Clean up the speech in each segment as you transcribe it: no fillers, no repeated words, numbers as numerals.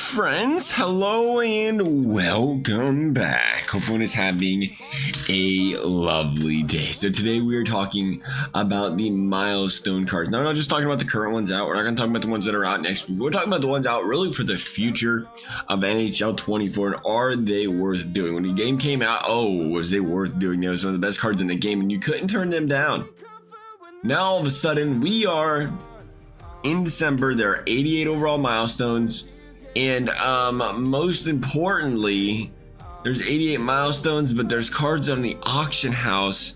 friends, hello and welcome back. Hope everyone is having a lovely day. So today we are talking about the milestone cards. Now we're not just talking about the current ones out. We're not going to talk about the ones that are out next week. We're talking about the ones out really for the future of NHL 24 and are they worth doing? When the game came out, was they worth doing? They were some of the best cards in the game and you couldn't turn them down. Now all of a sudden we are in December. There are 88 overall milestones, and most importantly, there's 88 milestones, but there's cards on the auction house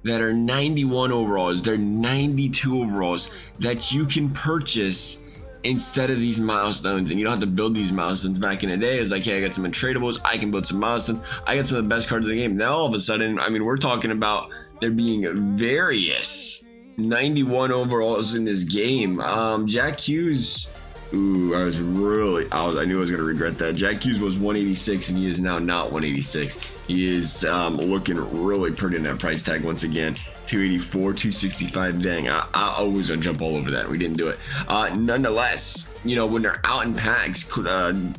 that are 91 overalls. They're 92 overalls that you can purchase instead of these milestones, and you don't have to build these milestones. Back in the day, it's like, hey, I got some untradables, I can build some milestones, I got some of the best cards in the game. Now all of a sudden, I mean, we're talking about there being various 91 overalls in this game. Jack Hughes, I knew I was going to regret that. Jack Hughes was 186 and he is now not 186. He is looking really pretty in that price tag once again. 284, 265. Dang, I was gonna jump all over that. We didn't do it. Nonetheless, you know, when they're out in packs, Quinn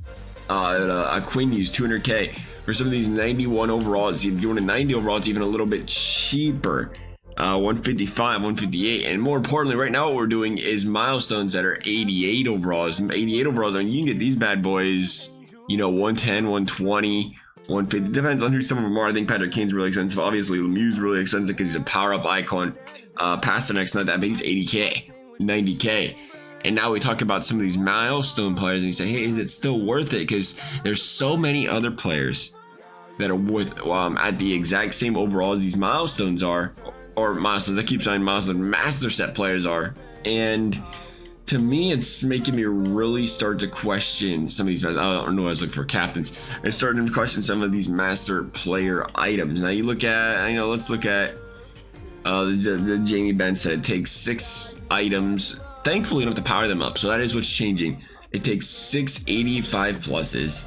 used 200k for some of these 91 overalls. If you want a 90 overall, it's even a little bit cheaper. 155, 158, and more importantly, right now what we're doing is milestones that are 88 overalls. 88 overalls, I mean, you can get these bad boys, you know, 110, 120, 150. Depends on who some of them are. I think Patrick Kane's really expensive. Obviously, Lemieux's really expensive because he's a power-up icon. Pasternak's not that big. He's 80k, 90k. And now we talk about some of these milestone players, and you say, hey, is it still worth it? Because there's so many other players that are worth at the exact same overall as these milestones are. Or milestones, I keep saying milestones, master set players are. And to me, it's making me really start to question some of these, I don't know, I was looking for captains. It's starting to question some of these master player items. Now you look at, let's look at the Jamie Benn said it takes 6 items. Thankfully, you don't have to power them up. So that is what's changing. It takes 6 85 pluses.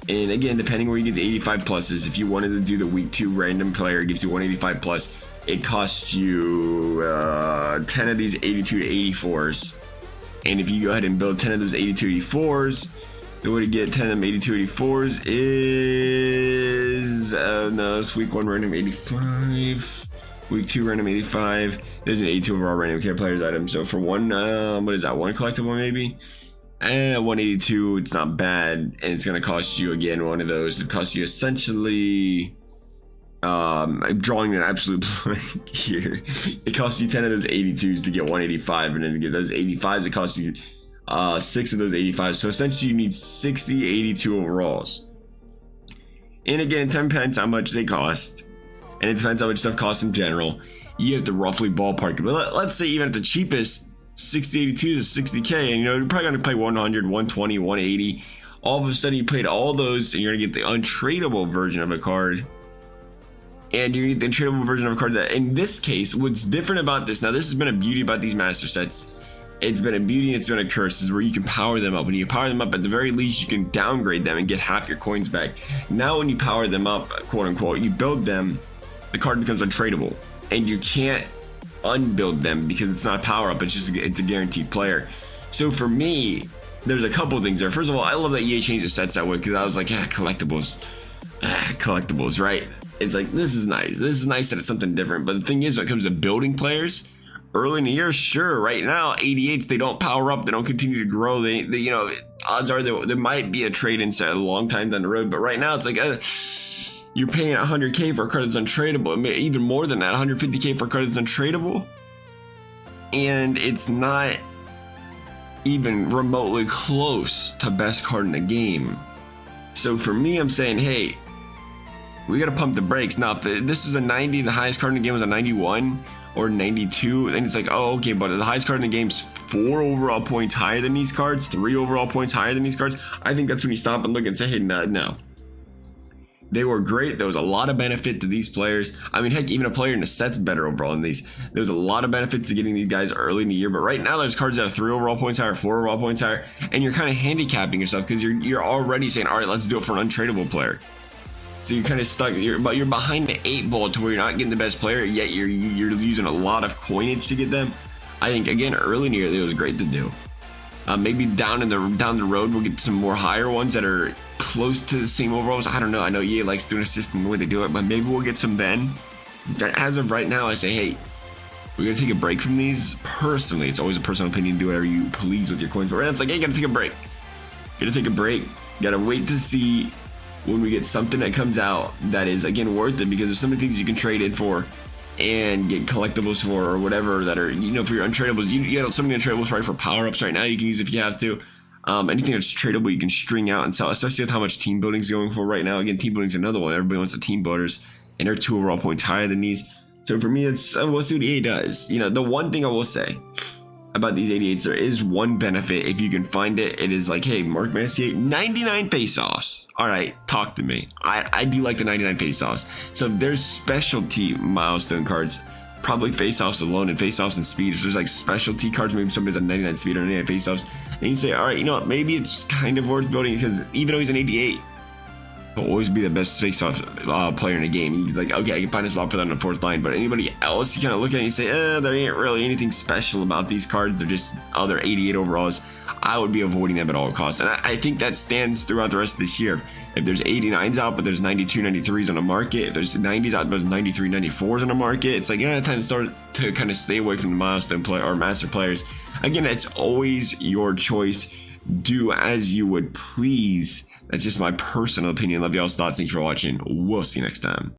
And again, depending where you get the 85 pluses, if you wanted to do the week 2 random player, it gives you 185 plus. It costs you 10 of these 82 to 84s. And if you go ahead and build 10 of those 82 84s, the way to get 10 of them 82 84s is it's week 1 random 85, week 2 random 85. There's an 82 overall random care players item. So for one, what is that? One collectible maybe? 182. It's not bad, and it's gonna cost you again one of those. It costs you essentially. I'm drawing an absolute blank here. It costs you 10 of those 82s to get 185, and then to get those 85s, it costs you 6 of those 85s. So essentially, you need 60 82 overalls. And again, it depends how much they cost, and it depends how much stuff costs in general. You have to roughly ballpark it. But let's say even at the cheapest, 60 82 to 60k, and you're probably gonna play 100, 120, 180. All of a sudden, you played all those, and you're gonna get the untradeable version of a card. And you get the untradeable version of a card that, in this case, what's different about this, now this has been a beauty about these master sets. It's been a beauty and it's been a curse, is where you can power them up. When you power them up, at the very least, you can downgrade them and get half your coins back. Now when you power them up, quote unquote, you build them, the card becomes untradeable. And you can't unbuild them because it's not a power up, it's a guaranteed player. So for me, there's a couple of things there. First of all, I love that EA changed the sets that way, because I was like, collectibles, right? It's like, this is nice. This is nice that it's something different. But the thing is, when it comes to building players, early in the year, sure. Right now, 88s, they don't power up. They don't continue to grow. They odds are there might be a trade-in set a long time down the road. But right now, it's like, you're paying 100k for a card that's untradeable. Even more than that, 150k for a card that's untradeable. And it's not even remotely close to best card in the game. So for me, I'm saying, hey, we gotta pump the brakes. Now, if this is a 90, the highest card in the game was a 91 or 92, then it's like, oh, okay, but the highest card in the game's 4 overall points higher than these cards, 3 overall points higher than these cards. I think that's when you stop and look and say, hey, no. They were great. There was a lot of benefit to these players. I mean, heck, even a player in the set's better overall than these. There's a lot of benefits to getting these guys early in the year, but right now there's cards that are 3 overall points higher, 4 overall points higher, and you're kind of handicapping yourself because you're already saying, all right, let's do it for an untradeable player. So you're kind of stuck. You're behind the 8 ball to where you're not getting the best player, yet you're using a lot of coinage to get them. I think again, early in the year, it was great to do. Maybe down the road we'll get some more higher ones that are close to the same overalls. I don't know. I know EA likes doing a system the way they do it, but maybe we'll get some then. As of right now, I say, hey, we're gonna take a break from these. Personally, it's always a personal opinion. Do whatever you please with your coins, but right now it's like, hey, you gotta take a break. You gotta take a break. You gotta wait to see when we get something that comes out that is again worth it, because there's so many things you can trade in for and get collectibles for, or whatever, that are, you know, for your untradables. You got so many untradables right for power-ups right now you can use if you have to. Anything that's tradable you can string out and sell, especially with how much team building is going for right now. Again, team building is another one. Everybody wants the team builders, and they're 2 overall points higher than these. So for me, it's we'll see what EA does. You know, the one thing I will say about these 88s, there is one benefit if you can find it. It is like, hey, Mark Messier, 99 face-offs. All right, talk to me. I do like the 99 face-offs. So there's specialty milestone cards, probably face-offs alone and face-offs and speed. There's like specialty cards, maybe somebody's a 99 speed or 99 face-offs, and you say, all right, you know what, maybe it's kind of worth building, because even though he's an 88, he'll always be the best face-off player in the game. He's like, okay, I can find a spot for that on the 4th line. But anybody else, you kind of look at it and you say, there ain't really anything special about these cards. They're just other 88 overalls. I would be avoiding them at all costs. And I think that stands throughout the rest of this year. If there's 89s out, but there's 92, 93s on the market, if there's 90s out, but there's 93, 94s on the market, it's like, time to start to kind of stay away from the milestone player or master players. Again, it's always your choice. Do as you would please. That's just my personal opinion. Love y'all's thoughts. Thanks for watching. We'll see you next time.